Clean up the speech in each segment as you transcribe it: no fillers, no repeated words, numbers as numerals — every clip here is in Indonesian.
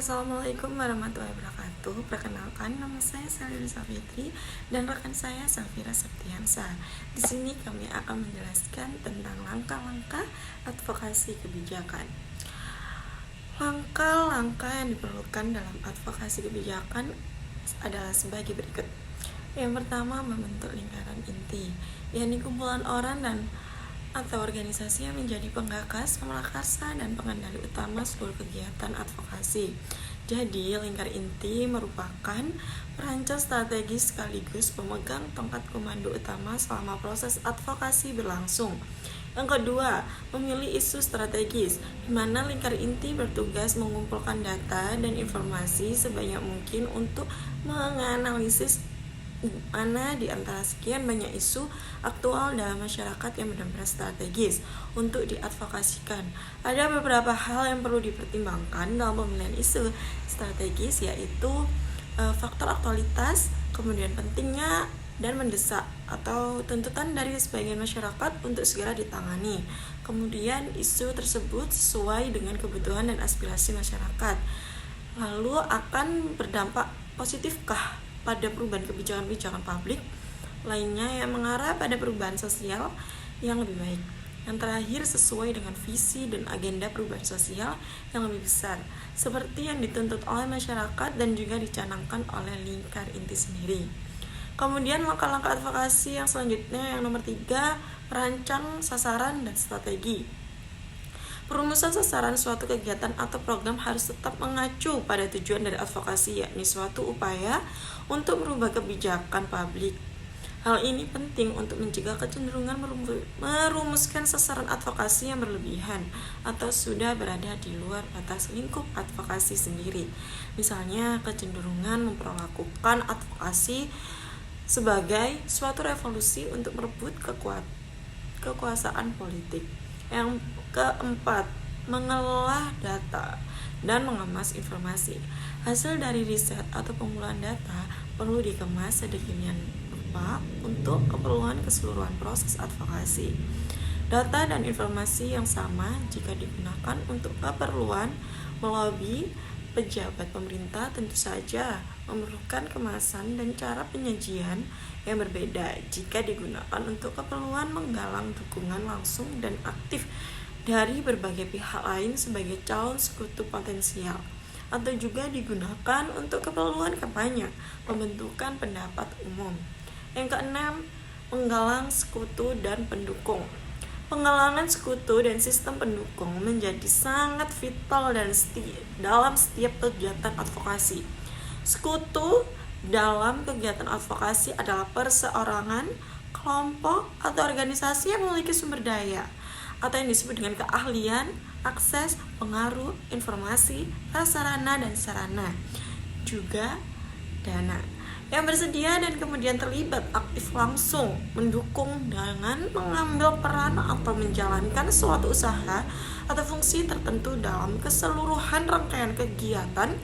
Assalamualaikum warahmatullahi wabarakatuh. Perkenalkan, nama saya Selin Safitri dan rekan saya Safira Septiansa. Di sini kami akan menjelaskan tentang langkah-langkah advokasi kebijakan. Langkah-langkah yang diperlukan dalam advokasi kebijakan adalah sebagai berikut. Yang pertama, membentuk lingkaran inti, yakni kumpulan orang atau organisasi yang menjadi penggagas, pemrakarsa, dan pengendali utama seluruh kegiatan advokasi. Jadi, lingkar inti merupakan perancang strategis sekaligus pemegang tongkat komando utama selama proses advokasi berlangsung. Yang kedua, memilih isu strategis, di mana lingkar inti bertugas mengumpulkan data dan informasi sebanyak mungkin untuk menganalisis mana di antara sekian banyak isu aktual dalam masyarakat yang benar-benar strategis untuk diadvokasikan. Ada beberapa hal yang perlu dipertimbangkan dalam pemilihan isu strategis, yaitu faktor aktualitas, kemudian pentingnya dan mendesak atau tuntutan dari sebagian masyarakat untuk segera ditangani. Kemudian isu tersebut sesuai dengan kebutuhan dan aspirasi masyarakat. Lalu akan berdampak positifkah pada perubahan kebijakan publik lainnya yang mengarah pada perubahan sosial yang lebih baik. Yang terakhir, sesuai dengan visi dan agenda perubahan sosial yang lebih besar, seperti yang dituntut oleh masyarakat dan juga dicanangkan oleh lingkar inti sendiri. Kemudian langkah-langkah advokasi yang selanjutnya, yang nomor 3, merancang sasaran dan strategi. Perumusan sasaran suatu kegiatan atau program harus tetap mengacu pada tujuan dari advokasi, yakni suatu upaya untuk merubah kebijakan publik. Hal ini penting untuk mencegah kecenderungan merumuskan sasaran advokasi yang berlebihan atau sudah berada di luar batas lingkup advokasi sendiri. Misalnya, kecenderungan memperlakukan advokasi sebagai suatu revolusi untuk merebut kekuasaan politik. Yang keempat, mengelola data dan mengemas informasi. Hasil dari riset atau pengumpulan data perlu dikemas sedemikian rupa untuk keperluan keseluruhan proses advokasi. Data dan informasi yang sama jika digunakan untuk keperluan melobi pejabat pemerintah tentu saja memerlukan kemasan dan cara penyajian yang berbeda jika digunakan untuk keperluan menggalang dukungan langsung dan aktif dari berbagai pihak lain sebagai calon sekutu potensial, atau juga digunakan untuk keperluan kampanye, pembentukan pendapat umum. Yang keenam, menggalang sekutu dan pendukung. Penggalangan sekutu dan sistem pendukung menjadi sangat vital dalam setiap kegiatan advokasi. Sekutu dalam kegiatan advokasi adalah perseorangan, kelompok, atau organisasi yang memiliki sumber daya atau yang disebut dengan keahlian, akses, pengaruh, informasi, prasarana dan sarana, juga dana, yang bersedia dan kemudian terlibat aktif langsung mendukung dengan mengambil peran atau menjalankan suatu usaha atau fungsi tertentu dalam keseluruhan rangkaian kegiatan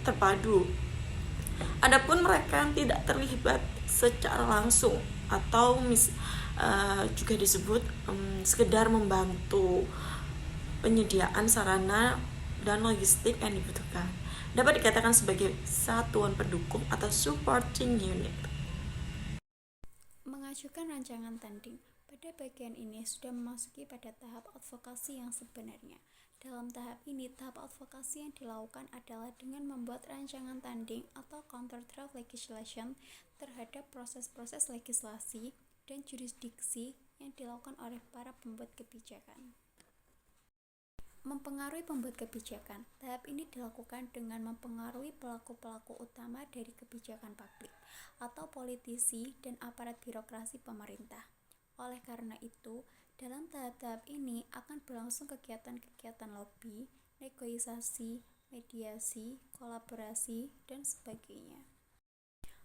terpadu. Adapun mereka yang tidak terlibat secara langsung atau juga disebut sekedar membantu penyediaan sarana dan logistik yang dibutuhkan, dapat dikatakan sebagai satuan pendukung atau supporting unit. Mengajukan rancangan tanding. Pada bagian ini sudah memasuki pada tahap advokasi yang sebenarnya. Dalam tahap ini, tahap advokasi yang dilakukan adalah dengan membuat rancangan tanding atau counter draft legislation terhadap proses-proses legislasi dan jurisdiksi yang dilakukan oleh para pembuat kebijakan. Mempengaruhi pembuat kebijakan. Tahap ini dilakukan dengan mempengaruhi pelaku-pelaku utama dari kebijakan publik atau politisi dan aparat birokrasi pemerintah. Oleh karena itu, dalam tahap-tahap ini akan berlangsung kegiatan-kegiatan lobby, negosiasi, mediasi, kolaborasi, dan sebagainya.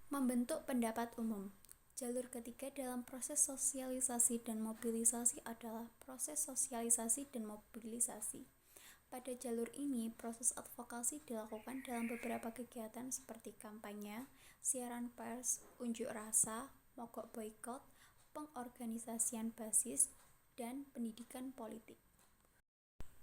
Membentuk pendapat umum. Jalur ketiga dalam proses sosialisasi dan mobilisasi adalah proses sosialisasi dan mobilisasi. Pada jalur ini, proses advokasi dilakukan dalam beberapa kegiatan seperti kampanye, siaran pers, unjuk rasa, mogok boikot, pengorganisasian basis, dan pendidikan politik.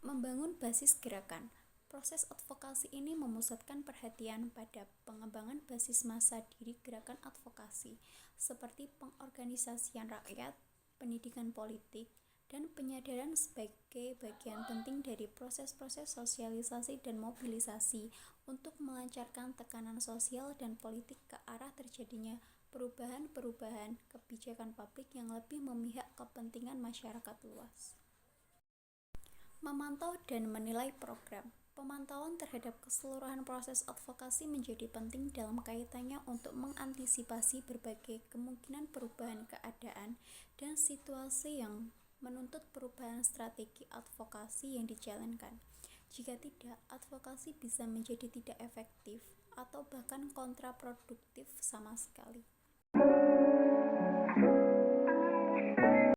Membangun basis gerakan. Proses advokasi ini memusatkan perhatian pada pengembangan basis massa diri gerakan advokasi, seperti pengorganisasian rakyat, pendidikan politik, dan penyadaran sebagai bagian penting dari proses-proses sosialisasi dan mobilisasi untuk melancarkan tekanan sosial dan politik ke arah terjadinya perubahan-perubahan kebijakan publik yang lebih memihak kepentingan masyarakat luas. Memantau dan menilai program. Pemantauan terhadap keseluruhan proses advokasi menjadi penting dalam kaitannya untuk mengantisipasi berbagai kemungkinan perubahan keadaan dan situasi yang menuntut perubahan strategi advokasi yang dijalankan. Jika tidak, advokasi bisa menjadi tidak efektif atau bahkan kontraproduktif sama sekali.